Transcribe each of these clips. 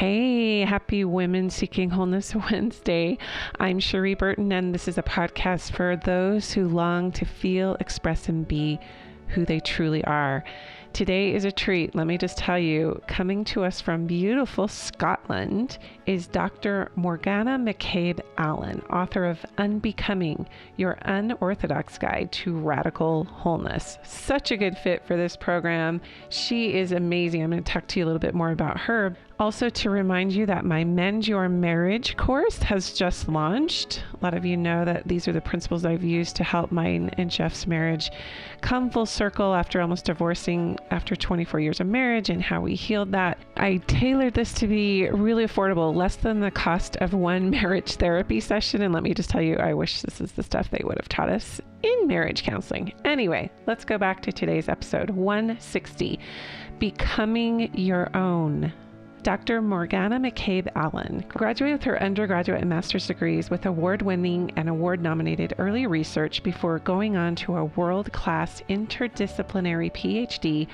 Hey, happy Women Seeking Wholeness Wednesday. I'm Cherie Burton, and this is a podcast for those who long to feel, express, and be who they truly are. Today is a treat. Let me just tell you, coming to us from beautiful Scotland is Dr. Morgana McCabe Allan, author of Unbecoming, Your Unorthodox Guide to Radical Wholeness. Such a good fit for this program. She is amazing. I'm going to talk to you a little bit more about her. Also, to remind you that my Mend Your Marriage course has just launched. A lot of you know that these are the principles I've used to help mine and Jeff's marriage come full circle after almost divorcing after 24 years of marriage and how we healed that. I tailored this to be really affordable, less than the cost of one marriage therapy session. And let me just tell you, I wish this is the stuff they would have taught us in marriage counseling. Anyway, let's go back to today's episode 160, Becoming Your Own. Dr. Morgana McCabe Allan graduated with her undergraduate and master's degrees with award-winning and award-nominated early research before going on to a world-class interdisciplinary PhD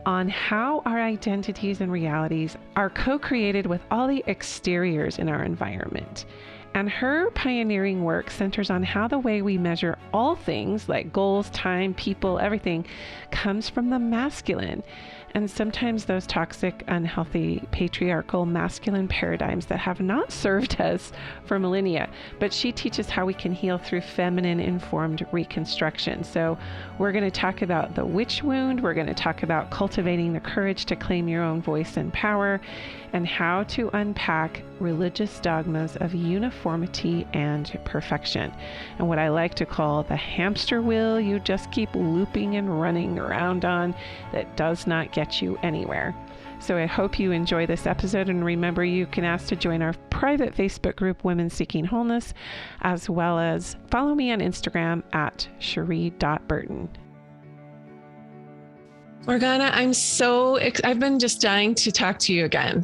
on how our identities and realities are co-created with all the exteriors in our environment. And her pioneering work centers on how the way we measure all things like goals, time, people, everything comes from the masculine. And sometimes those toxic, unhealthy, patriarchal, masculine paradigms that have not served us for millennia. But she teaches how we can heal through feminine-informed reconstruction. So we're going to talk about the witch wound. We're going to talk about cultivating the courage to claim your own voice and power, and how to unpack religious dogmas of uniformity and perfection, and what I like to call the hamster wheel you just keep looping and running around on that does not get you anywhere. So I hope you enjoy this episode, and remember, you can ask to join our private Facebook group, Women Seeking Wholeness, as well as follow me on Instagram at cherie.burton. Morgana, I've been just dying to talk to you again.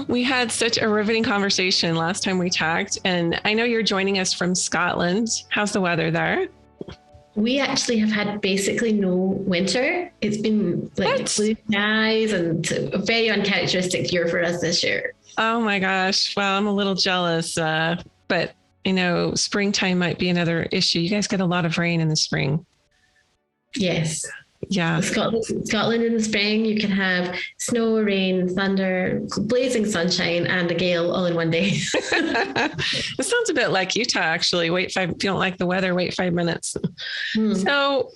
We had such a riveting conversation last time we talked, and I know you're joining us from Scotland. How's the weather there? We actually have had basically no winter. It's been like blue skies and a very uncharacteristic year for us this year. Oh my gosh. Well, I'm a little jealous, but springtime might be another issue. You guys get a lot of rain in the spring. Yes. Yeah. Scotland in the spring, you can have snow, rain, thunder, blazing sunshine, and a gale all in one day. It sounds a bit like Utah, actually. If you don't like the weather, wait 5 minutes. So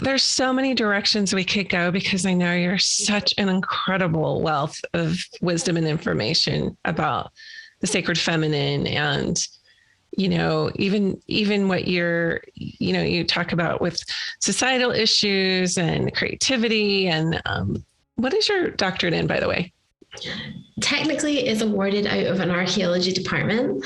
there's so many directions we could go, because I know you're such an incredible wealth of wisdom and information about the sacred feminine, and even what you talk about with societal issues and creativity. And what is your doctorate in, by the way? Technically, it's awarded out of an archaeology department.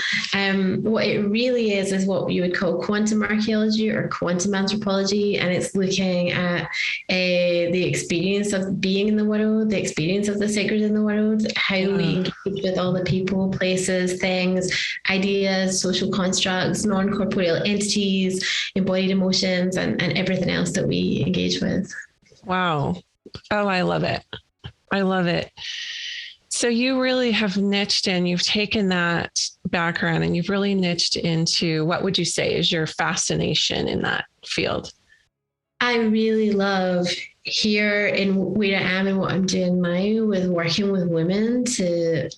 What it really is what you would call quantum archaeology or quantum anthropology, and it's looking at the experience of being in the world, the experience of the sacred in the world, how we engage with all the people, places, things, ideas, social constructs, non-corporeal entities, embodied emotions, and everything else that we engage with. Wow. Oh, I love it. I love it. So you really have niched in, you've taken that background and you've really niched into, what would you say is your fascination in that field? I really love here in where I am and what I'm doing now with working with women to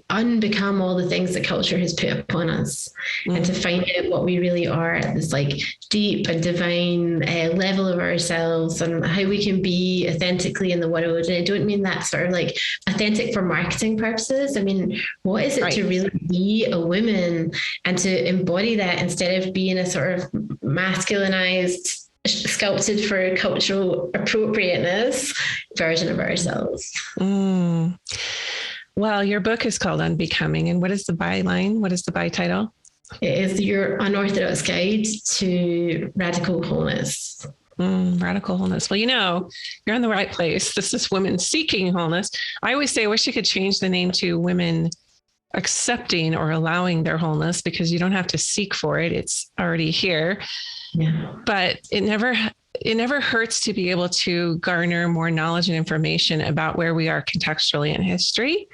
unbecome all the things that culture has put upon us, and to find out what we really are at this like deep and divine level of ourselves, and how we can be authentically in the world. And I don't mean that sort of like authentic for marketing purposes. I mean, what is it to really be a woman and to embody that instead of being a sort of masculinized, sculpted for cultural appropriateness version of ourselves? Well, your book is called Unbecoming. And what is the byline? What is the by title? It is Your Unorthodox Guide to Radical Wholeness. Radical Wholeness. Well, you're in the right place. This is Women Seeking Wholeness. I always say, I wish you could change the name to Women Accepting or Allowing Their Wholeness, because you don't have to seek for it. It's already here. Yeah. But it never it never hurts to be able to garner more knowledge and information about where we are contextually in history,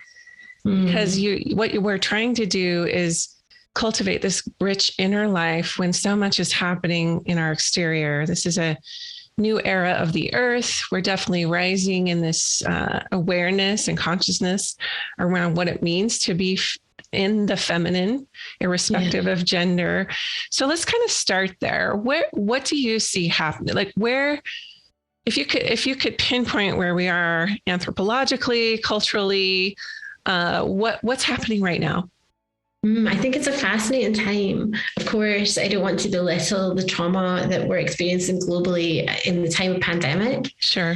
because what we're trying to do is cultivate this rich inner life when so much is happening in our exterior. This is a new era of the earth. We're definitely rising in this awareness and consciousness around what it means to be in the feminine, irrespective of gender. So let's kind of start there. What do you see happening? Like if you could pinpoint where we are anthropologically, culturally, what's happening right now? I think it's a fascinating time. Of course, I don't want to belittle the trauma that we're experiencing globally in the time of pandemic. Sure.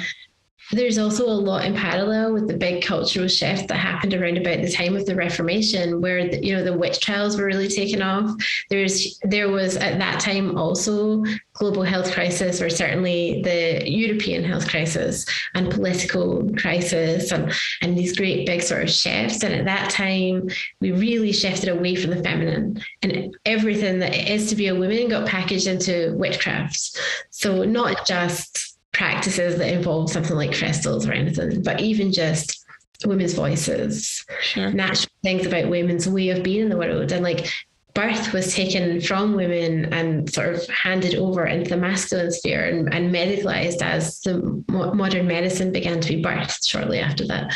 There's also a lot in parallel with the big cultural shift that happened around about the time of the Reformation, where the witch trials were really taken off. There was at that time also global health crisis, or certainly the European health crisis and political crisis, and these great big sort of shifts. And at that time, we really shifted away from the feminine, and everything that it is to be a woman got packaged into witchcraft. So not just practices that involve something like crystals or anything, but even just women's voices, natural things about women's way of being in the world. And like birth was taken from women and sort of handed over into the masculine sphere and medicalized as the modern medicine began to be birthed shortly after that.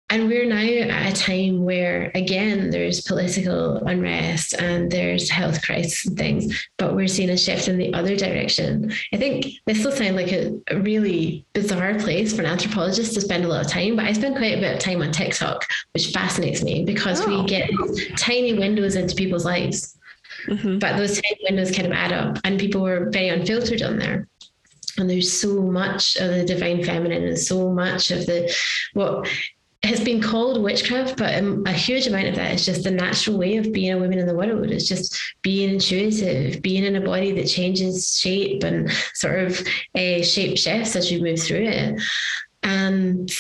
And we're now at a time where, again, there's political unrest and there's health crisis and things, but we're seeing a shift in the other direction. I think this will sound like a really bizarre place for an anthropologist to spend a lot of time, but I spend quite a bit of time on TikTok, which fascinates me because we get tiny windows into people's lives. But those tiny windows kind of add up, and people were very unfiltered on there. And there's so much of the divine feminine and so much of what has been called witchcraft, but a huge amount of that is just the natural way of being a woman in the world. It's just being intuitive, being in a body that changes shape and sort of shape shifts as you move through it. And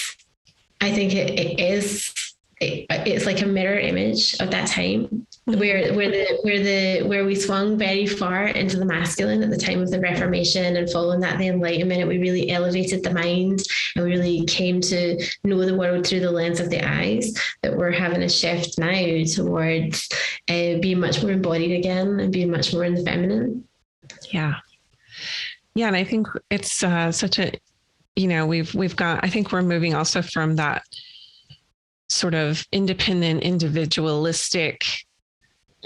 I think it's like a mirror image of that time where we swung very far into the masculine at the time of the Reformation, and following that, the Enlightenment, we really elevated the mind and we really came to know the world through the lens of the eyes. That we're having a shift now towards being much more embodied again and being much more in the feminine. Yeah. And I think it's such a, we've got, I think we're moving also from that sort of independent, individualistic,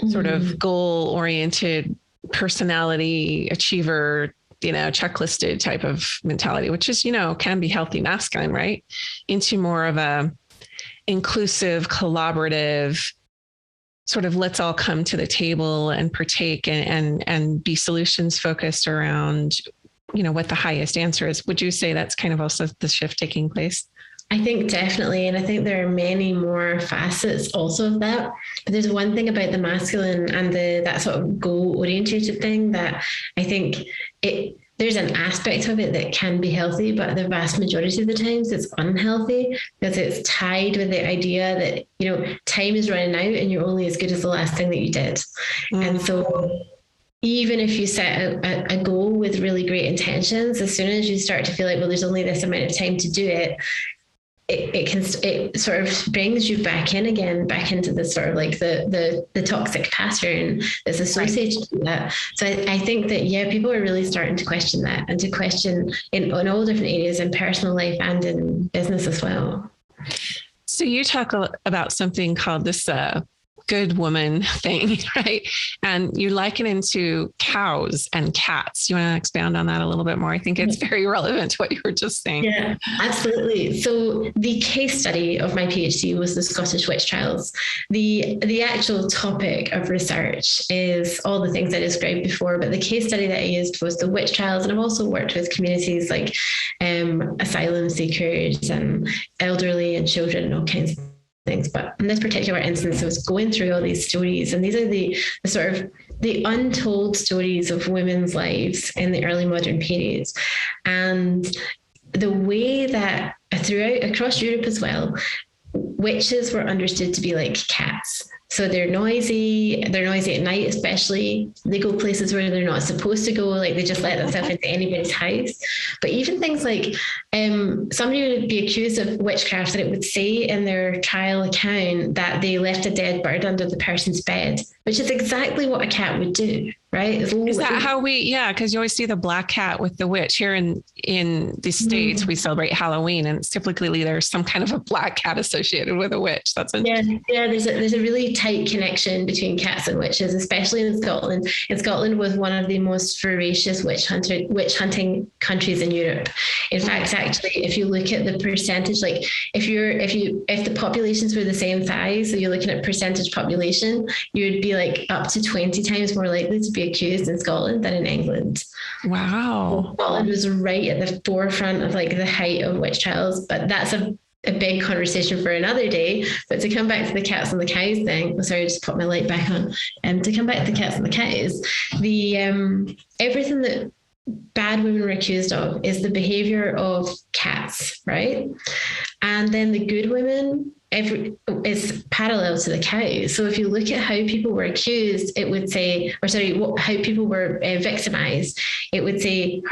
sort of goal-oriented personality, achiever, checklisted type of mentality, which is, can be healthy masculine, right? Into more of a inclusive, collaborative, sort of let's all come to the table and partake and be solutions focused around, what the highest answer is. Would you say that's kind of also the shift taking place? I think definitely. And I think there are many more facets also of that. But there's one thing about the masculine and that sort of goal-oriented thing that I think there's an aspect of it that can be healthy, but the vast majority of the times it's unhealthy because it's tied with the idea that, time is running out and you're only as good as the last thing that you did. And so even if you set a goal with really great intentions, as soon as you start to feel like, well, there's only this amount of time to do it, it sort of brings you back into the sort of like the toxic pattern that's associated with that. So I think that, people are really starting to question that, and to question in all different areas in personal life and in business as well. So you talk about something called this good woman thing, right? And you liken it into cows and cats. You want to expound on that a little bit more? I think it's very relevant to what you were just saying. Yeah, absolutely. So the case study of my PhD was the Scottish witch trials. The actual topic of research is all the things I described before, but the case study that I used was the witch trials. And I've also worked with communities like asylum seekers and elderly and children and all kinds of things. But in this particular instance, I was going through all these stories, and these are the sort of the untold stories of women's lives in the early modern periods. And the way that across Europe as well, witches were understood to be like cats. So they're noisy at night, especially. They go places where they're not supposed to go, like they just let themselves into anybody's house. But even things like somebody would be accused of witchcraft, and it would say in their trial account that they left a dead bird under the person's bed, which is exactly what a cat would do, right? Is that how because you always see the black cat with the witch here in the States, we celebrate Halloween, and typically there's some kind of a black cat associated with a witch. That's interesting. Yeah. There's a really tight connection between cats and witches, especially in Scotland. And Scotland was one of the most voracious witch hunting countries in Europe. In fact, actually, if you look at the percentage, like if the populations were the same size, so you're looking at percentage population, you'd be like up to 20 times more likely to be accused in Scotland than in England. Wow. So Scotland was right at the forefront of like the height of witch trials, but that's a big conversation for another day. But to come back to the cats and the cows thing, sorry, I just put my light back on. To come back to the cats and the cows, the everything that bad women were accused of is the behavior of cats, right? And then the good women is parallel to the cows. So if you look at how people were accused, it would say, how people were victimized, it would say,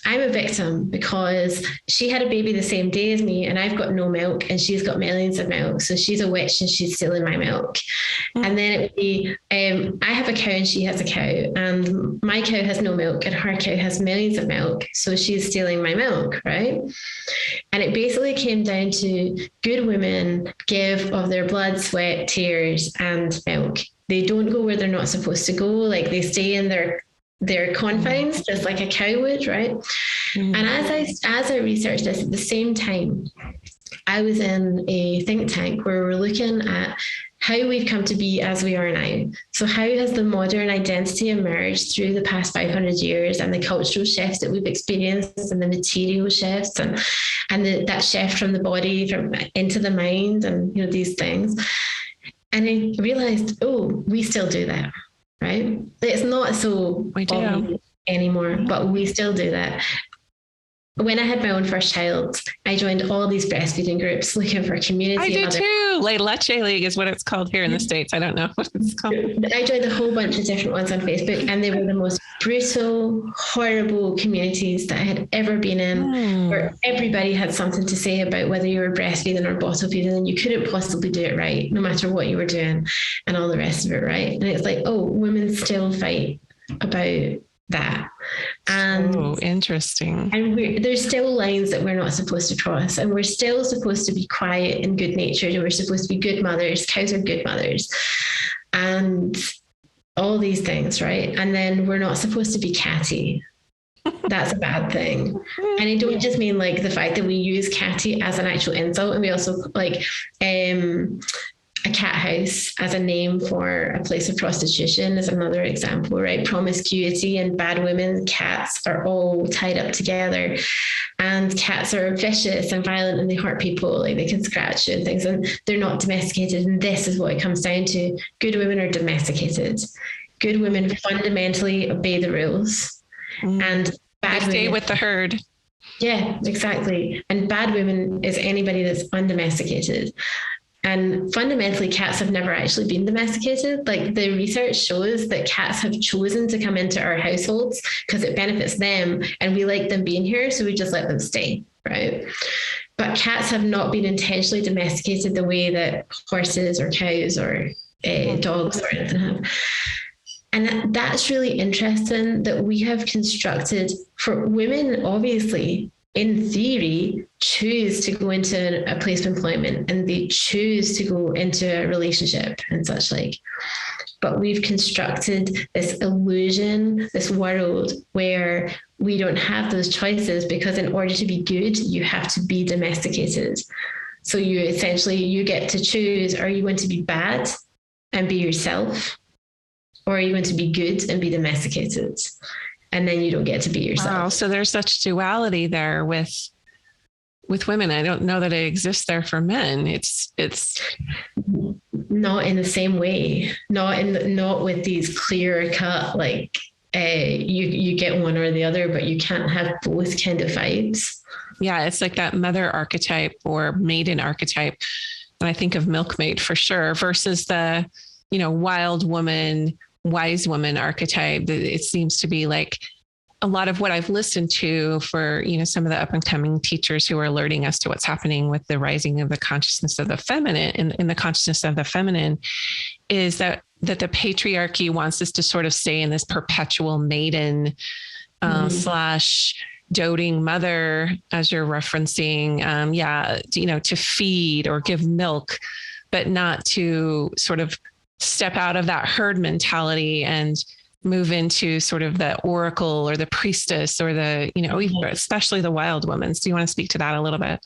I'm a victim because she had a baby the same day as me and I've got no milk and she's got millions of milk. So she's a witch and she's stealing my milk. Mm-hmm. And then it would be, I have a cow and she has a cow and my cow has no milk and her cow has millions of milk. So she's stealing my milk, right? And it basically came down to good women give of their blood, sweat, tears, and milk. They don't go where they're not supposed to go. Like they stay in their confines, just like a cow would, right? Mm. And as I researched this, at the same time, I was in a think tank where we're looking at how we've come to be as we are now. So how has the modern identity emerged through the past 500 years and the cultural shifts that we've experienced and the material shifts and that shift from the body into the mind and these things. And I realized, we still do that. Right? It's not so obvious anymore, but we still do that. When I had my own first child, I joined all these breastfeeding groups looking for community. I did too. La Leche League is what it's called here in the States. I don't know what it's called. I joined a whole bunch of different ones on Facebook, and they were the most brutal, horrible communities that I had ever been in, where everybody had something to say about whether you were breastfeeding or bottle feeding, and you couldn't possibly do it right, no matter what you were doing, and all the rest of it, right? And it's like, women still fight about that. And interesting. And there's still lines that we're not supposed to cross, and we're still supposed to be quiet and good natured, and we're supposed to be good mothers. Cows are good mothers, and all these things, right? And then we're not supposed to be catty. That's a bad thing. And I don't just mean like the fact that we use catty as an actual insult, and we also like a cat house as a name for a place of prostitution is another example, right? Promiscuity and bad women, cats are all tied up together, and cats are vicious and violent and they hurt people, like they can scratch you and things, and they're not domesticated. And this is what it comes down to. Good women are domesticated. Good women fundamentally obey the rules, and bad women stay with the herd. Yeah, exactly. And bad women is anybody that's undomesticated. And fundamentally, cats have never actually been domesticated. Like the research shows that cats have chosen to come into our households because it benefits them and we like them being here. So we just let them stay, right? But cats have not been intentionally domesticated the way that horses or cows or dogs or anything have. And that's really interesting that we have constructed for women, obviously, in theory, choose to go into a place of employment and they choose to go into a relationship and such like. But we've constructed this illusion, this world where we don't have those choices, because in order to be good, you have to be domesticated. So you get to choose, are you going to be bad and be yourself, or are you going to be good and be domesticated? And then you don't get to be yourself. Wow. So there's such duality there with women. I don't know that it exists there for men. It's not in the same way. Not with these clear cut, like you get one or the other, but you can't have both kind of vibes. Yeah. It's like that mother archetype or maiden archetype And I think of milkmaid for sure versus the, wild woman, wise woman archetype. It seems to be like a lot of what I've listened to for, some of the up and coming teachers who are alerting us to what's happening with the rising of the consciousness of the feminine in the consciousness of the feminine is that the patriarchy wants us to sort of stay in this perpetual maiden slash doting mother, as you're referencing, to feed or give milk, but not to sort of step out of that herd mentality and move into sort of the oracle or the priestess or the, especially the wild women. So do you want to speak to that a little bit?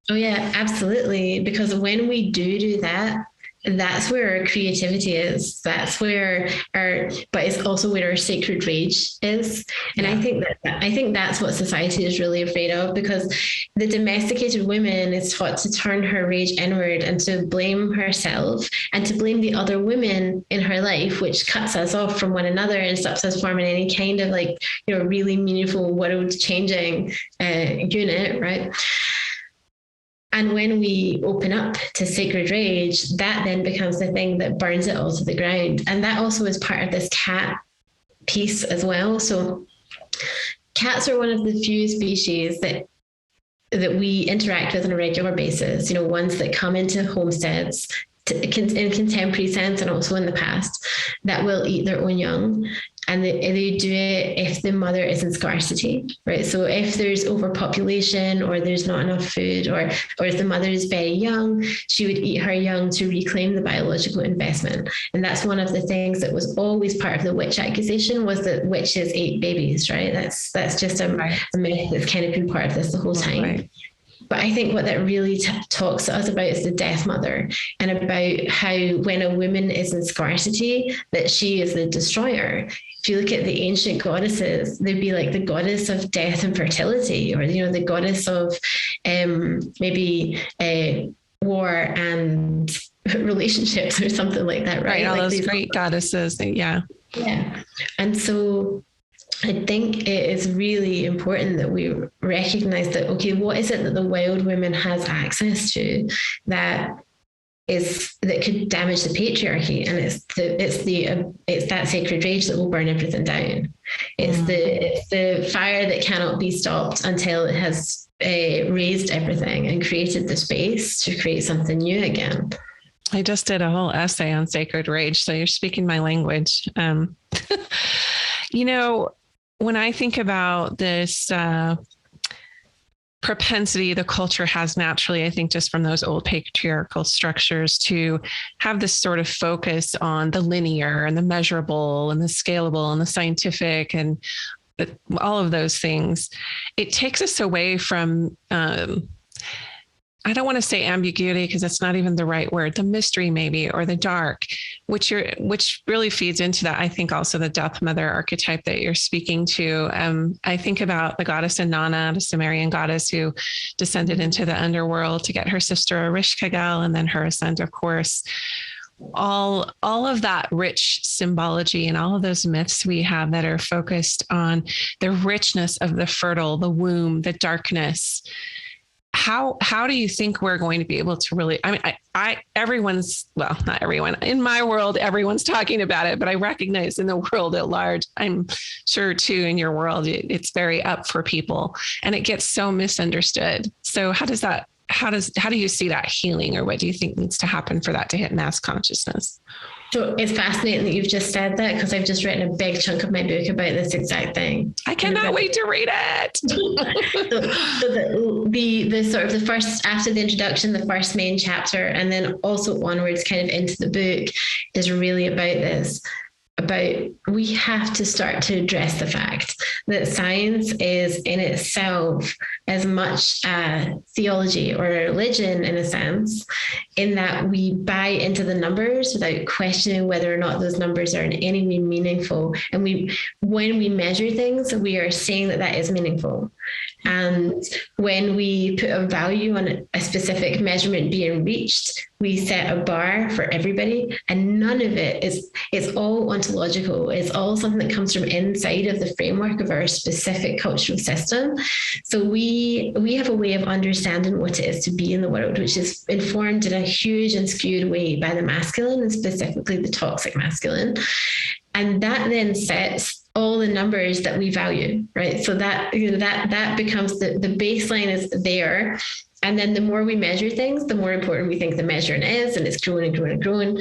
Oh yeah, absolutely. Because when we do that, that's where our creativity is. That's where but it's also where our sacred rage is. And I think that's what society is really afraid of, because the domesticated woman is taught to turn her rage inward and to blame herself and to blame the other women in her life, which cuts us off from one another and stops us forming any kind of really meaningful world changing unit, right? And when we open up to sacred rage, that then becomes the thing that burns it all to the ground. And that also is part of this cat piece as well. So cats are one of the few species that we interact with on a regular basis, ones that come into homesteads in contemporary sense and also in the past that will eat their own young. And they do it if the mother is in scarcity, right? So if there's overpopulation or there's not enough food, or if the mother is very young, she would eat her young to reclaim the biological investment. And that's one of the things that was always part of the witch accusation, was that witches ate babies, right? That's just a myth that's kind of been part of this the whole time. Right. But I think what that really talks to us about is the death mother, and about how when a woman is in scarcity, that she is the destroyer. If you look at the ancient goddesses, they'd be like the goddess of death and fertility, or, the goddess of maybe war and relationships or something like that, right? All those great goddesses. Yeah. Yeah. And so I think it is really important that we recognize that, okay, what is it that the wild woman has access to that could damage the patriarchy? And it's that sacred rage that will burn everything down. It's the fire that cannot be stopped until it has raised everything and created the space to create something new again. I just did a whole essay on sacred rage, so you're speaking my language. When I think about this propensity the culture has naturally, I think just from those old patriarchal structures, to have this sort of focus on the linear and the measurable and the scalable and the scientific and all of those things, it takes us away from, I don't want to say ambiguity because that's not even the right word, the mystery maybe, or the dark, which really feeds into that. I think also the death mother archetype that you're speaking to. I think about the goddess Inanna, the Sumerian goddess who descended into the underworld to get her sister Ereshkigal, and then her ascent, of course. All of that rich symbology and all of those myths we have that are focused on the richness of the fertile, the womb, the darkness. How do you think we're going to be able to really, everyone's, well, not everyone in my world, everyone's talking about it, but I recognize in the world at large, I'm sure too, in your world, it's very up for people and it gets so misunderstood. So how do you see that healing, or what do you think needs to happen for that to hit mass consciousness? So it's fascinating that you've just said that, because I've just written a big chunk of my book about this exact thing. I cannot wait to read it. So the sort of the first, after the introduction, the first main chapter, and then also onwards kind of into the book, is really about this. About we have to start to address the fact that science is in itself as much a theology or a religion, in a sense, in that we buy into the numbers without questioning whether or not those numbers are in any way meaningful. And when we measure things, we are saying that is meaningful. And when we put a value on a specific measurement being reached, we set a bar for everybody, and none of it is, it's all ontological. It's all something that comes from inside of the framework of our specific cultural system. So we have a way of understanding what it is to be in the world, which is informed in a huge and skewed way by the masculine, and specifically the toxic masculine. And that then sets all the numbers that we value, right? So that, that becomes the baseline is there. And then the more we measure things, the more important we think the measuring is, and it's growing and growing and growing.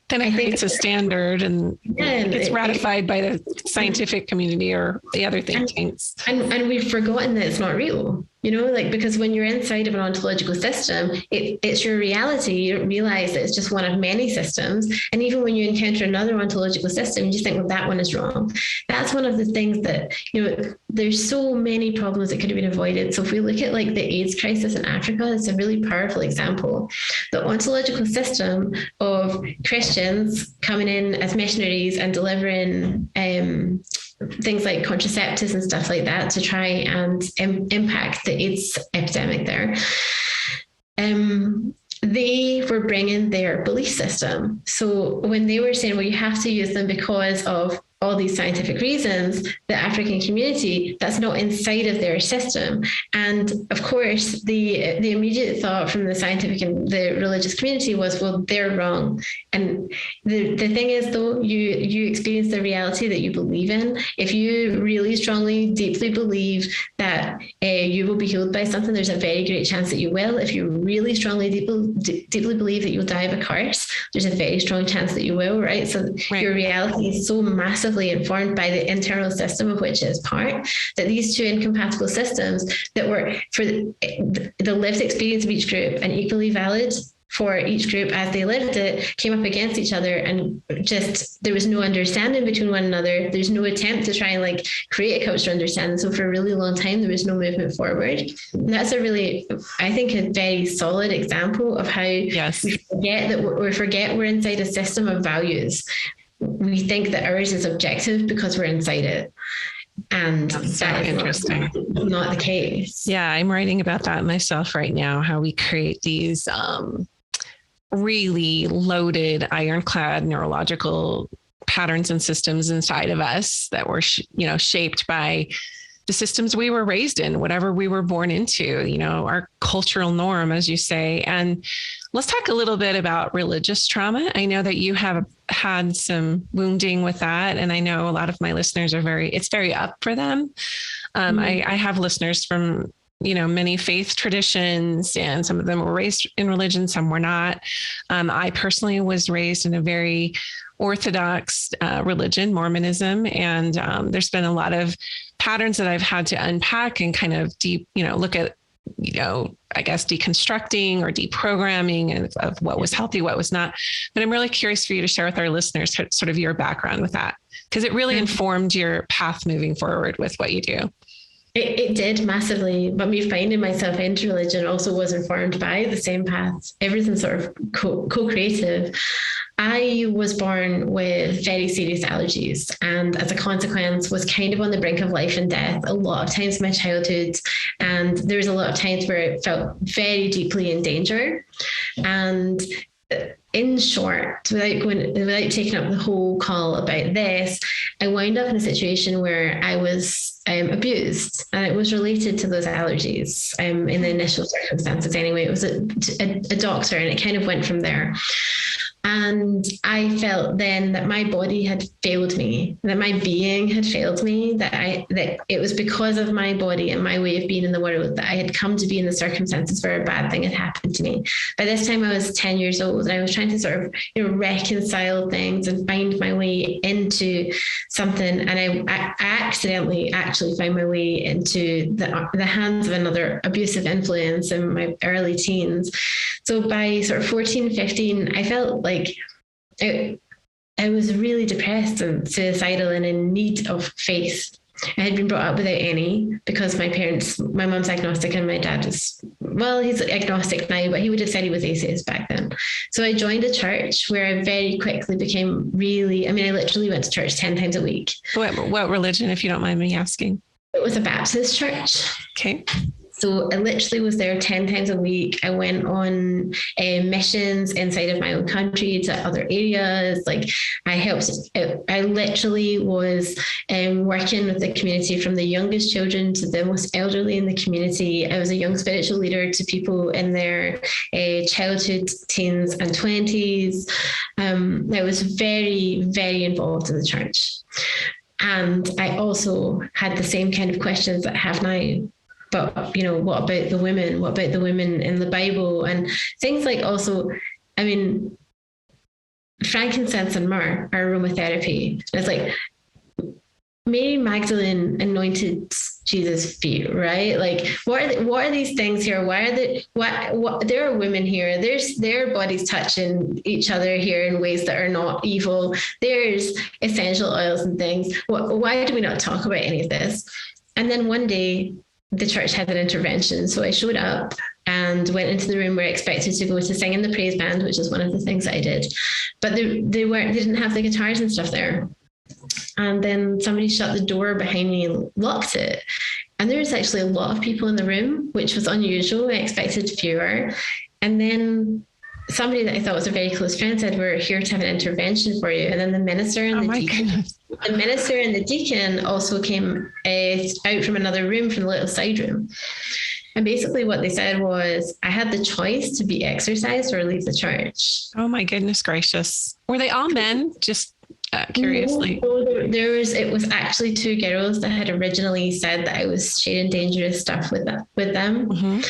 Then it creates a standard, and it's ratified by the scientific community or the other think tanks. And we've forgotten that it's not real, like, because when you're inside of an ontological system, it's your reality. You don't realize that it's just one of many systems. And even when you encounter another ontological system, you just think, well, that one is wrong. That's one of the things that, there's so many problems that could have been avoided. So if we look at like the AIDS crisis in Africa, it's a really powerful example. The ontological system of Christians coming in as missionaries and delivering things like contraceptives and stuff like that to try and impact the AIDS epidemic there. They were bringing their belief system. So when they were saying, well, you have to use them because of all these scientific reasons, the African community, that's not inside of their system. And of course, the immediate thought from the scientific and the religious community was, well, they're wrong. And the thing is, though, you experience the reality that you believe in. If you really strongly, deeply believe that you will be healed by something, there's a very great chance that you will. If you really strongly, deeply believe that you'll die of a curse, there's a very strong chance that you will, right? So your reality is so massively informed by the internal system of which it is part, that these two incompatible systems that were for the lived experience of each group and equally valid for each group as they lived it, came up against each other, and just there was no understanding between one another. There's no attempt to try and like create a cultural understanding. So for a really long time, there was no movement forward. And that's a really, I think, a very solid example of how we forget we're inside a system of values. We think that ours is objective because we're inside it. And that's so interesting. Not the case. Yeah, I'm writing about that myself right now, how we create these really loaded, ironclad neurological patterns and systems inside of us that were, shaped by the systems we were raised in, whatever we were born into, our cultural norm, as you say. And let's talk a little bit about religious trauma. I know that you have had some wounding with that. And I know a lot of my listeners it's very up for them. I have listeners from, many faith traditions, and some of them were raised in religion, some were not. I personally was raised in a very Orthodox religion, Mormonism. And there's been a lot of patterns that I've had to unpack and kind of look at, I guess, deconstructing or deprogramming of what was healthy, what was not. But I'm really curious for you to share with our listeners sort of your background with that, because it really informed your path moving forward with what you do. It did massively, but me finding myself into religion also was informed by the same path. Everything's sort of co-creative. I was born with very serious allergies, and as a consequence was kind of on the brink of life and death a lot of times in my childhood. And there was a lot of times where it felt very deeply in danger. And in short, without taking up the whole call about this, I wound up in a situation where I was abused, and it was related to those allergies in the initial circumstances. Anyway, it was a doctor, and it kind of went from there. And I felt then that my body had failed me, that my being had failed me, that it was because of my body and my way of being in the world that I had come to be in the circumstances where a bad thing had happened to me. By this time I was 10 years old, and I was trying to sort of, reconcile things and find my way into something. And I accidentally actually found my way into the hands of another abusive influence in my early teens. So by sort of 14, 15, I felt like I was really depressed and suicidal and in need of faith. I had been brought up without any, because my mum's agnostic and my dad is, well, he's agnostic now, but he would have said he was atheist back then. So I joined a church where I very quickly became I literally went to church 10 times a week. What religion, if you don't mind me asking? It was a Baptist church. Okay. So I literally was there 10 times a week. I went on missions inside of my own country to other areas. Like I literally was working with the community, from the youngest children to the most elderly in the community. I was a young spiritual leader to people in their childhood, teens and 20s. I was very, very involved in the church. And I also had the same kind of questions that I have now. But, what about the women? What about the women in the Bible? And things like also, frankincense and myrrh are aromatherapy. It's like Mary Magdalene anointed Jesus' feet, right? Like, what are these things here? Why are what there are women here? There's their bodies touching each other here in ways that are not evil. There's essential oils and things. Why do we not talk about any of this? And then one day, the church had an intervention. So I showed up and went into the room where I expected to go to sing in the praise band, which is one of the things that I did. But they didn't have the guitars and stuff there. And then somebody shut the door behind me and locked it. And there was actually a lot of people in the room, which was unusual. I expected fewer. And then somebody that I thought was a very close friend said, "We're here to have an intervention for you." And then the minister and the minister and the deacon also came out from another room, from the little side room. And basically what they said was, I had the choice to be exorcised or leave the church. Oh my goodness gracious. Were they all men? Just curiously. No, it was actually two girls that had originally said that I was sharing dangerous stuff with them. Mm-hmm.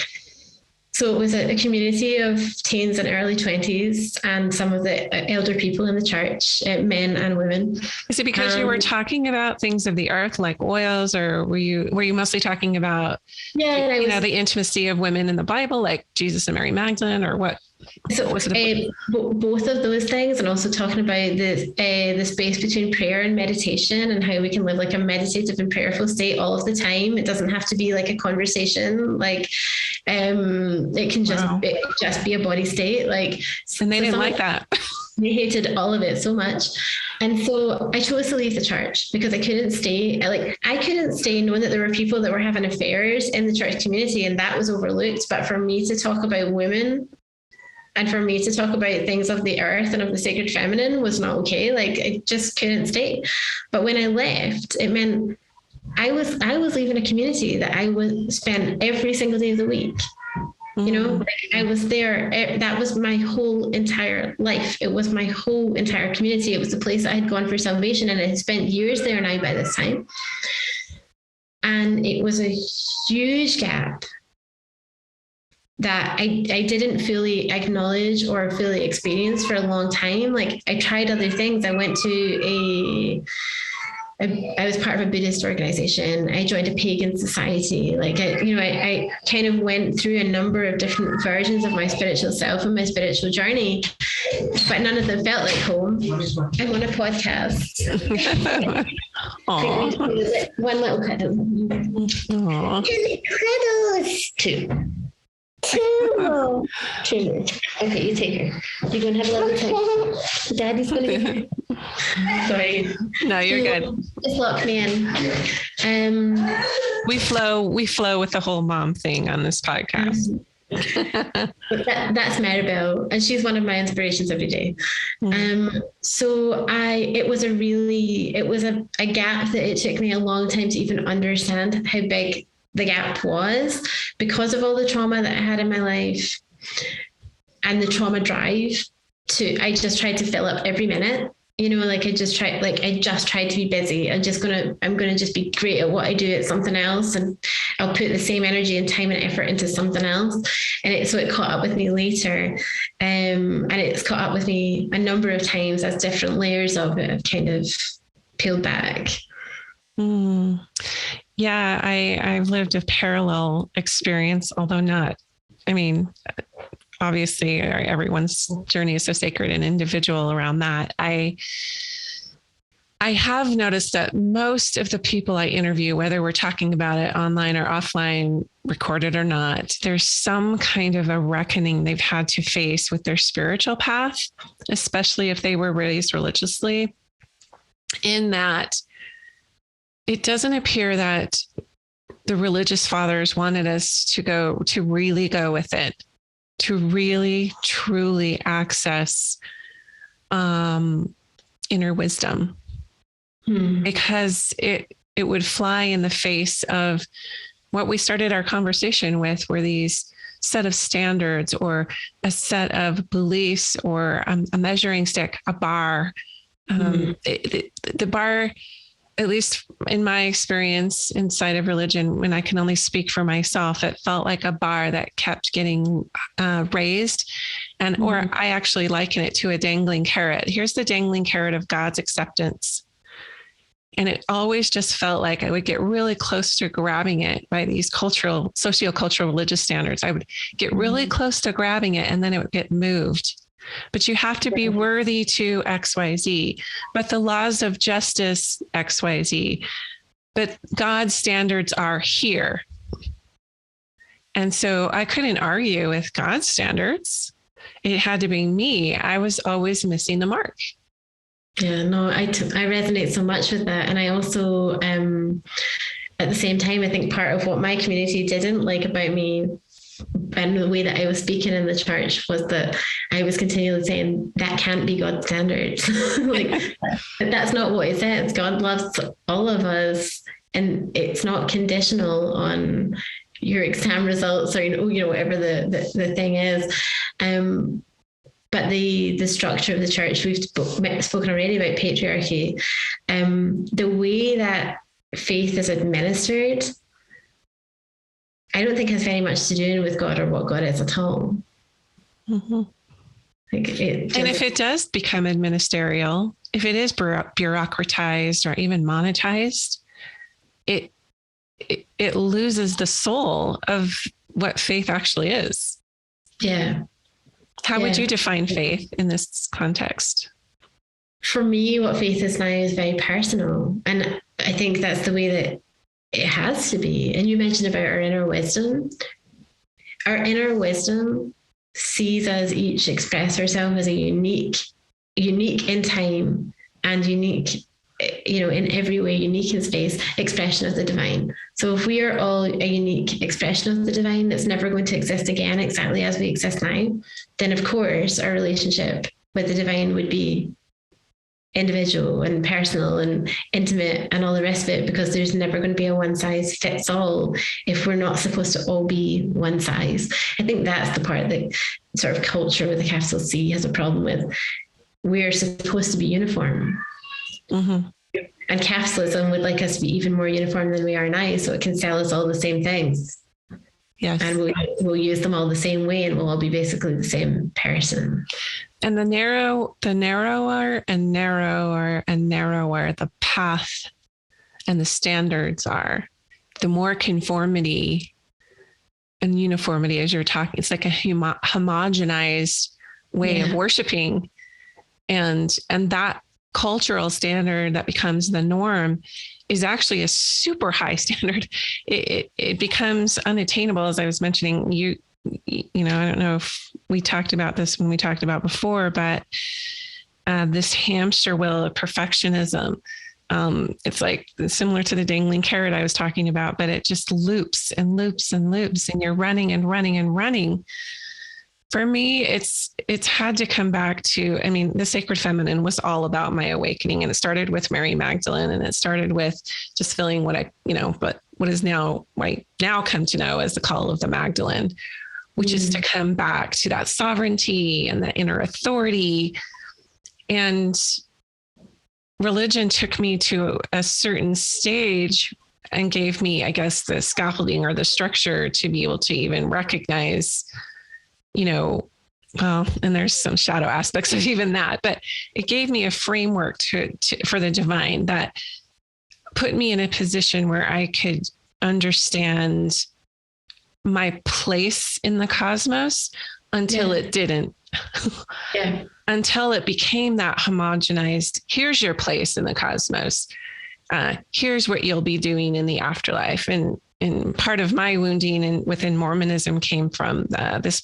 So it was a community of teens and early 20s and some of the elder people in the church, men and women. Is it because you were talking about things of the earth, like oils, or were you mostly talking about, the intimacy of women in the Bible, like Jesus and Mary Magdalene, or what? So both of those things, and also talking about the space between prayer and meditation and how we can live like a meditative and prayerful state all of the time. It doesn't have to be like a conversation. Like it can just be a body state. Like, and they didn't like that. They hated all of it so much. And so I chose to leave the church because I couldn't stay. I couldn't stay knowing that there were people that were having affairs in the church community, and that was overlooked. But for me to talk about women, and for me to talk about things of the earth and of the sacred feminine was not okay. Like, I just couldn't stay. But when I left, it meant I was leaving a community that I would spend every single day of the week. Like I was there. That was my whole entire life. It was my whole entire community. It was the place I had gone for salvation, and I had spent years there now by this time. And it was a huge gap that I didn't fully acknowledge or fully experience for a long time. Like, I tried other things. I went to I was part of a Buddhist organization. I joined a pagan society. Like, I kind of went through a number of different versions of my spiritual self and my spiritual journey, but none of them felt like home. I'm on a podcast. One little cuddle. Cuddles. Two. Okay, you take her. You're going to have a lovely time. Daddy's going to... Sorry. No, you're good. Just lock me in. We flow with the whole mom thing on this podcast. That's Maribel, and she's one of my inspirations every day. So it was a gap that it took me a long time to even understand how big the gap was, because of all the trauma that I had in my life and the trauma drive I just tried to fill up every minute. I just tried to be busy. I'm going to just be great at what I do at something else, and I'll put the same energy and time and effort into something else. And it caught up with me later. And it's caught up with me a number of times as different layers of it have kind of peeled back. Yeah, I've lived a parallel experience, although not, obviously everyone's journey is so sacred and individual around that. I have noticed that most of the people I interview, whether we're talking about it online or offline, recorded or not, there's some kind of a reckoning they've had to face with their spiritual path, especially if they were raised religiously, in that it doesn't appear that the religious fathers wanted us to really go with it, to really truly access inner wisdom, because it would fly in the face of what we started our conversation with, were these set of standards or a set of beliefs or a measuring stick, a bar. The bar, at least in my experience inside of religion, when I can only speak for myself, it felt like a bar that kept getting raised. And, or I actually liken it to a dangling carrot. Here's the dangling carrot of God's acceptance. And it always just felt like I would get really close to grabbing it by these cultural, sociocultural, religious standards. I would get really close to grabbing it, and then it would get moved. But you have to be worthy to XYZ, but the laws of justice, XYZ, but God's standards are here. And so I couldn't argue with God's standards. It had to be me. I was always missing the mark. Yeah, no, I resonate so much with that. And I also, at the same time, I think part of what my community didn't like about me and the way that I was speaking in the church was that I was continually saying that can't be God's standards. Like, that's not what it says. God loves all of us, and it's not conditional on your exam results or whatever the thing is. But the structure of the church, we've spoken already about patriarchy. The way that faith is administered, I don't think has very much to do with God or what God is at all. And if it does become administerial, if it is bureaucratized or even monetized, it loses the soul of what faith actually is. Yeah. How would you define faith in this context? For me, what faith is now is very personal. And I think that's the way that it has to be. And you mentioned about our inner wisdom. Our inner wisdom sees us each express ourselves as a unique in time and unique, in every way, unique in space, expression of the divine. So if we are all a unique expression of the divine that's never going to exist again exactly as we exist now, then of course our relationship with the divine would be individual and personal and intimate and all the rest of it, because there's never going to be a one size fits all if we're not supposed to all be one size. I think that's the part that sort of culture with a capital C has a problem with. We're supposed to be uniform. And capitalism would like us to be even more uniform than we are now, so it can sell us all the same things. Yes. And we'll use them all the same way, and we'll all be basically the same person. And the narrower and narrower and narrower the path and the standards are, the more conformity and uniformity, as you're talking, it's like a homogenized way of worshiping. And that cultural standard that becomes the norm is actually a super high standard. It becomes unattainable. As I was mentioning, I don't know if we talked about this when we talked about before, but this hamster wheel of perfectionism, it's like similar to the dangling carrot I was talking about, but it just loops and loops and loops, and you're running and running and running. For me, it's had to come back to, the sacred feminine was all about my awakening, and it started with Mary Magdalene, and it started with just feeling what is now, I now come to know as the call of the Magdalene, which is to come back to that sovereignty and the inner authority. And religion took me to a certain stage and gave me, I guess, the scaffolding or the structure to be able to even recognize, and there's some shadow aspects of even that, but it gave me a framework for the divine that put me in a position where I could understand my place in the cosmos until it didn't. Until it became that homogenized, here's your place in the cosmos. Here's what you'll be doing in the afterlife. And part of my wounding within Mormonism came from this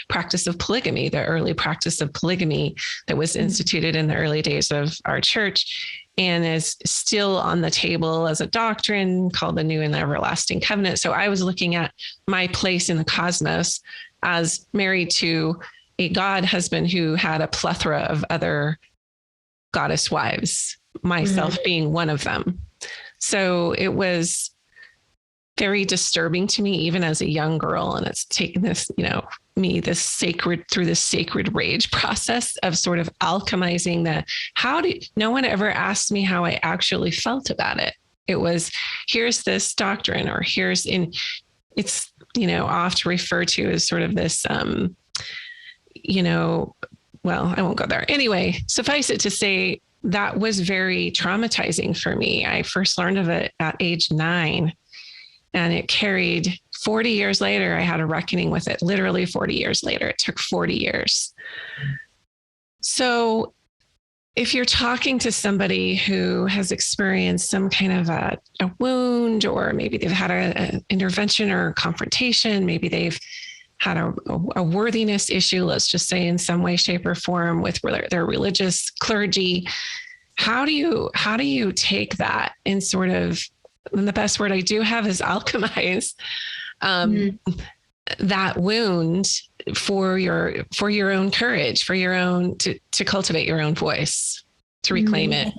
practice of polygamy, the early practice of polygamy that was instituted in the early days of our church. and is still on the table as a doctrine called the New and Everlasting Covenant. So I was looking at my place in the cosmos as married to a God husband who had a plethora of other goddess wives, myself being one of them. So it was very disturbing to me, even as a young girl. And it's taken this, through this sacred rage process of sort of alchemizing no one ever asked me how I actually felt about it. It was, here's this doctrine, or it's, oft referred to as sort of this, well, I won't go there. Anyway, suffice it to say, that was very traumatizing for me. I first learned of it at age 9. And it carried 40 years later. I had a reckoning with it, literally 40 years later. It took 40 years. So if you're talking to somebody who has experienced some kind of a wound, or maybe they've had an intervention or confrontation, maybe they've had a worthiness issue, let's just say, in some way, shape, or form with their religious clergy, how do you take that and sort of, and the best word I do have is alchemize that wound for your own courage, for your own, to cultivate your own voice, to reclaim it?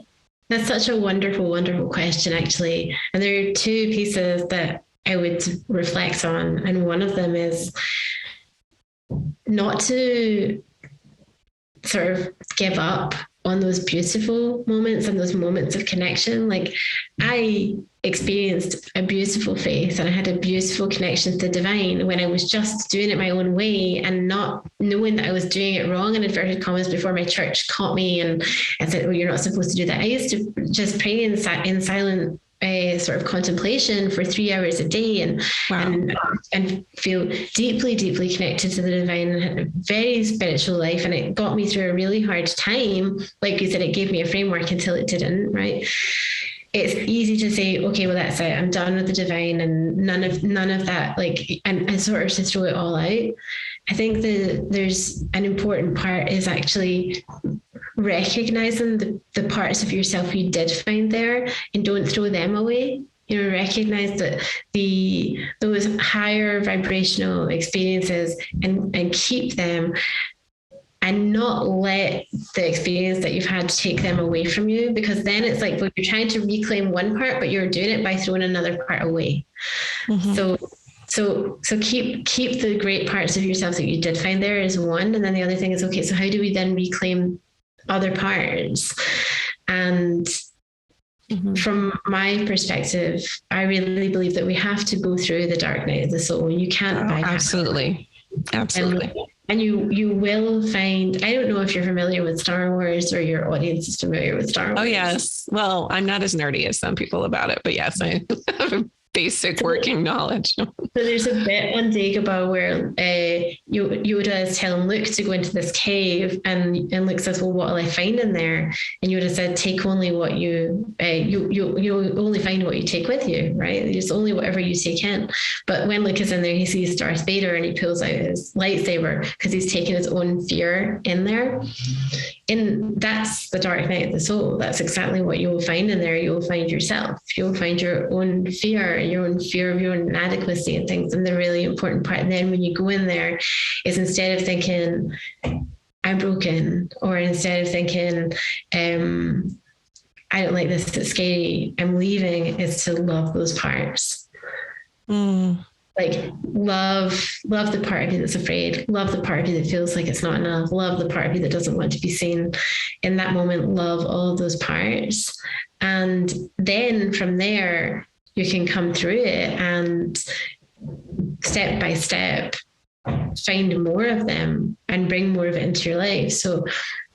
That's such a wonderful, wonderful question, actually. And there are two pieces that I would reflect on. And one of them is not to sort of give up on those beautiful moments and those moments of connection. Like, I experienced a beautiful faith and I had a beautiful connection to the divine when I was just doing it my own way and not knowing that I was doing it wrong, in inverted commas, before my church caught me and said, "Oh, you're not supposed to do that." I used to just pray in silent sort of contemplation for 3 hours a day and feel deeply, deeply connected to the divine, and had a very spiritual life. And it got me through a really hard time. Like you said, it gave me a framework until it didn't, right? It's easy to say, okay, well, that's it, I'm done with the divine, and none of that, like, and sort of to throw it all out. I think that there's an important part is actually recognizing the parts of yourself you did find there, and don't throw them away. Recognize that those higher vibrational experiences, and keep them, and not let the experience that you've had take them away from you, because then it's like, well, you're trying to reclaim one part, but you're doing it by throwing another part away. So keep the great parts of yourself that you did find there is one. And then the other thing is, okay, so how do we then reclaim other parts? And from my perspective, I really believe that we have to go through the dark night of the soul. You can't bypass it. Absolutely. And you will find, I don't know if you're familiar with Star Wars, or your audience is familiar with Star Wars. Oh, yes. Well, I'm not as nerdy as some people about it, but yes, I have a basic working knowledge. So there's a bit on Dagobah where Yoda is telling Luke to go into this cave, and Luke says, "Well, what will I find in there?" And Yoda said, "Take only what you only find what you take with you, right? It's only whatever you take in." But when Luke is in there, he sees Darth Vader and he pulls out his lightsaber because he's taken his own fear in there. And that's the dark night of the soul. That's exactly what you will find in there. You will find yourself. You'll find your own fear of your own inadequacy and things. And the really important part, and then when you go in there, is instead of thinking, "I'm broken," or instead of thinking, "I don't like this, it's scary, I'm leaving," is to love those parts. Like, love the part of you that's afraid, love the part of you that feels like it's not enough, love the part of you that doesn't want to be seen. In that moment, love all of those parts. And then from there, you can come through it and step by step find more of them and bring more of it into your life. So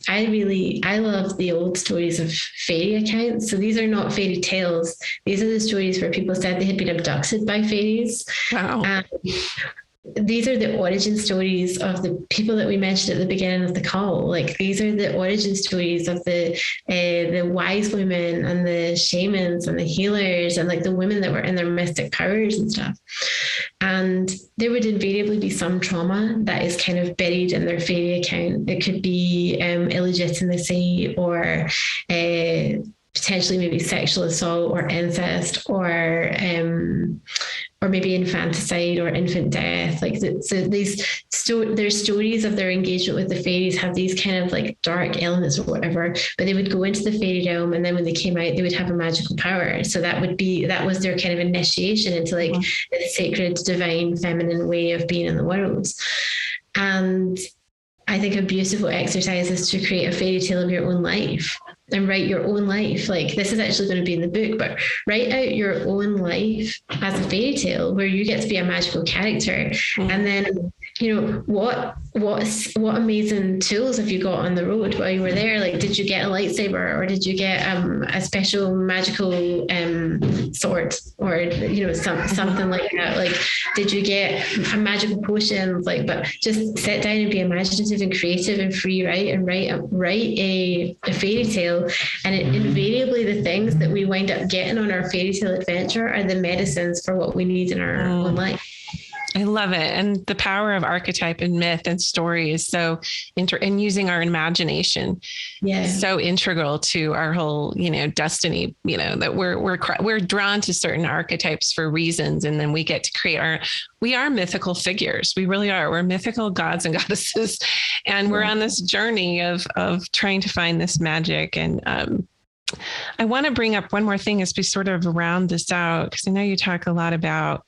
I love the old stories of fairy accounts. So these are not fairy tales. These are the stories where people said they had been abducted by fairies. Wow. These are the origin stories of the people that we mentioned at the beginning of the call. Like, these are the origin stories of the wise women and the shamans and the healers, and like the women that were in their mystic powers and stuff. And there would invariably be some trauma that is kind of buried in their fairy account. It could be illegitimacy, or potentially maybe sexual assault or incest or maybe infanticide or infant death. Like, so their stories of their engagement with the fairies have these kind of like dark elements or whatever, but they would go into the fairy realm, and then when they came out, they would have a magical power. So that was their kind of initiation into like the sacred, divine, feminine way of being in the world. And I think a beautiful exercise is to create a fairy tale of your own life and write your own life. Like, this is actually going to be in the book, but write out your own life as a fairy tale where you get to be a magical character. And then, you know, what amazing tools have you got on the road while you were there? Like, did you get a lightsaber, or did you get a special magical sword, or, you know, something like that? Like, did you get a magical potion? Like, but just sit down and be imaginative and creative and free write and write a fairy tale. And invariably the things that we wind up getting on our fairy tale adventure are the medicines for what we need in our own life. I love it. And the power of archetype and myth and story is so and using our imagination. So integral to our whole, you know, destiny, you know, that we're drawn to certain archetypes for reasons. And then we get to create we are mythical figures. We really are. We're mythical gods and goddesses. And we're on this journey of trying to find this magic. And, I want to bring up one more thing as we sort of round this out, because I know you talk a lot about,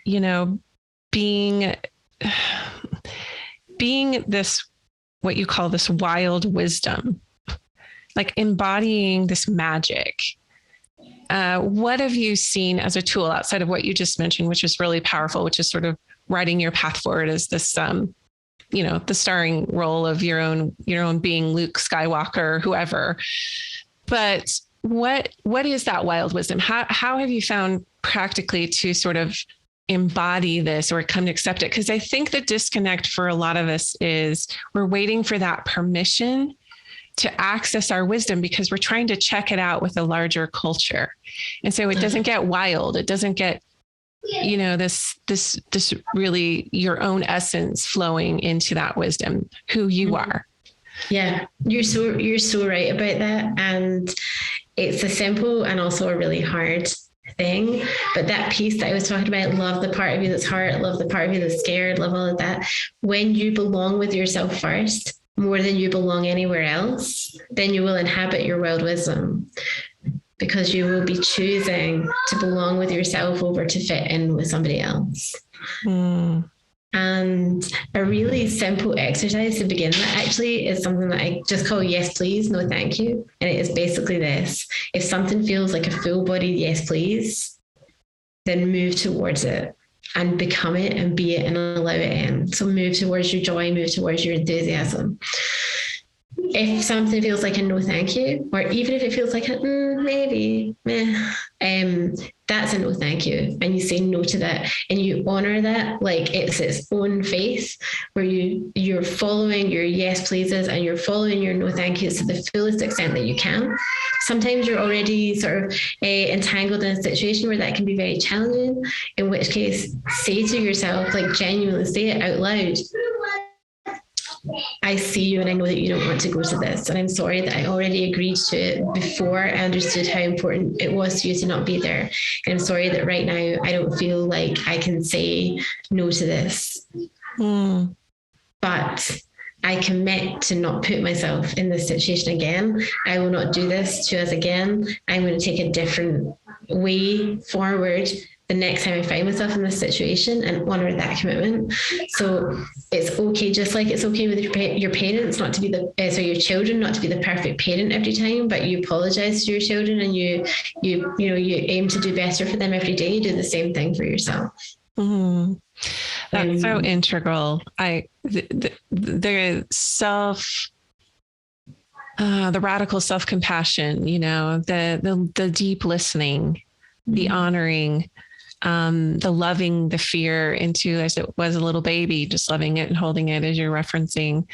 you know, being this, what you call this wild wisdom, like embodying this magic. What have you seen as a tool outside of what you just mentioned, which is really powerful, which is sort of writing your path forward as this, you know, the starring role of your own being, Luke Skywalker, whoever. But what is that wild wisdom? How have you found practically to sort of embody this or come to accept it? Because I think the disconnect for a lot of us is we're waiting for that permission to access our wisdom because we're trying to check it out with a larger culture. And so it doesn't get wild. It doesn't get, you know, this really your own essence flowing into that wisdom, who you are. Yeah, you're so right about that. And it's a simple and also a really hard thing. But that piece that I was talking about, love the part of you that's hurt, love the part of you that's scared, love all of that. When you belong with yourself first, more than you belong anywhere else, then you will inhabit your wild wisdom, because you will be choosing to belong with yourself over to fit in with somebody else. And a really simple exercise to begin with actually is something that I just call yes, please, no, thank you. And it is basically this: if something feels like a full bodied yes, please, then move towards it and become it and be it and allow it in. So move towards your joy, move towards your enthusiasm. If something feels like a no thank you, or even if it feels like a maybe, that's a no thank you. And you say no to that and you honor that like it's its own faith, where you're following your yes pleases and you're following your no thank yous to the fullest extent that you can. Sometimes you're already sort of entangled in a situation where that can be very challenging, in which case say to yourself, like genuinely say it out loud: I see you and I know that you don't want to go to this. And I'm sorry that I already agreed to it before I understood how important it was to you to not be there. And I'm sorry that right now I don't feel like I can say no to this. But I commit to not put myself in this situation again. I will not do this to us again. I'm going to take a different way forward the next time I find myself in this situation, and honor that commitment. So it's okay, just like it's okay with your parents not to be your children not to be the perfect parent every time, but you apologize to your children and you aim to do better for them every day. You do the same thing for yourself. That's so integral. The radical self-compassion, you know, the deep listening, the honoring, the loving the fear into as it was a little baby, just loving it and holding it, as you're referencing.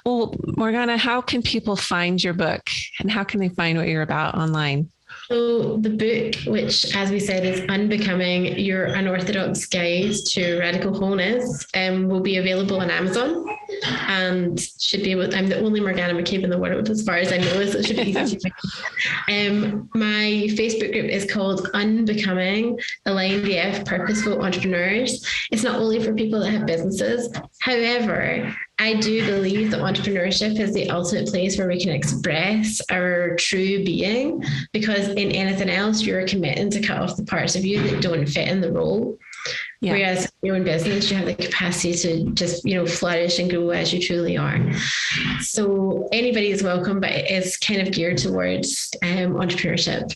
Well, Morgana, how can people find your book and how can they find what you're about online? So the book, which, as we said, is Unbecoming, Your Unorthodox Guide to Radical Wholeness, will be available on Amazon and should be able. I'm the only Morgana McCabe in the world, as far as I know, so it should be easy to find. My Facebook group is called Unbecoming, Aligned AF Purposeful Entrepreneurs. It's not only for people that have businesses. However, I do believe that entrepreneurship is the ultimate place where we can express our true being, because in anything else, you're committing to cut off the parts of you that don't fit in the role. Yeah. Whereas in your own business, you have the capacity to just, flourish and grow as you truly are. So anybody is welcome, but it is kind of geared towards entrepreneurship.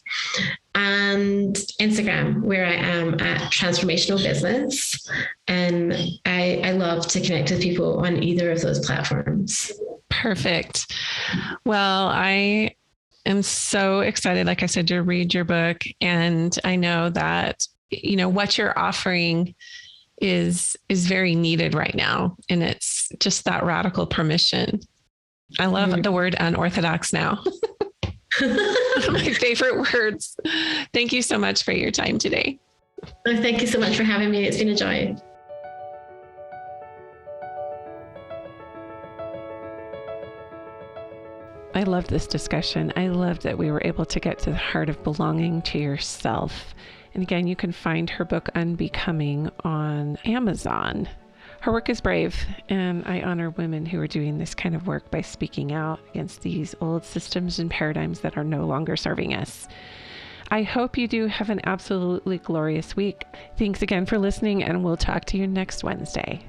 And Instagram, where I am at Transformational Business. And I love to connect with people on either of those platforms. Perfect. Well, I am so excited, like I said, to read your book. And I know that, what you're offering is very needed right now. And it's just that radical permission. I love the word unorthodox now. One of my favorite words. Thank you so much for your time today. Oh, thank you so much for having me. It's been a joy. I love this discussion. I love that we were able to get to the heart of belonging to yourself. And again, you can find her book Unbecoming on Amazon. Her work is brave, and I honor women who are doing this kind of work by speaking out against these old systems and paradigms that are no longer serving us. I hope you do have an absolutely glorious week. Thanks again for listening, and we'll talk to you next Wednesday.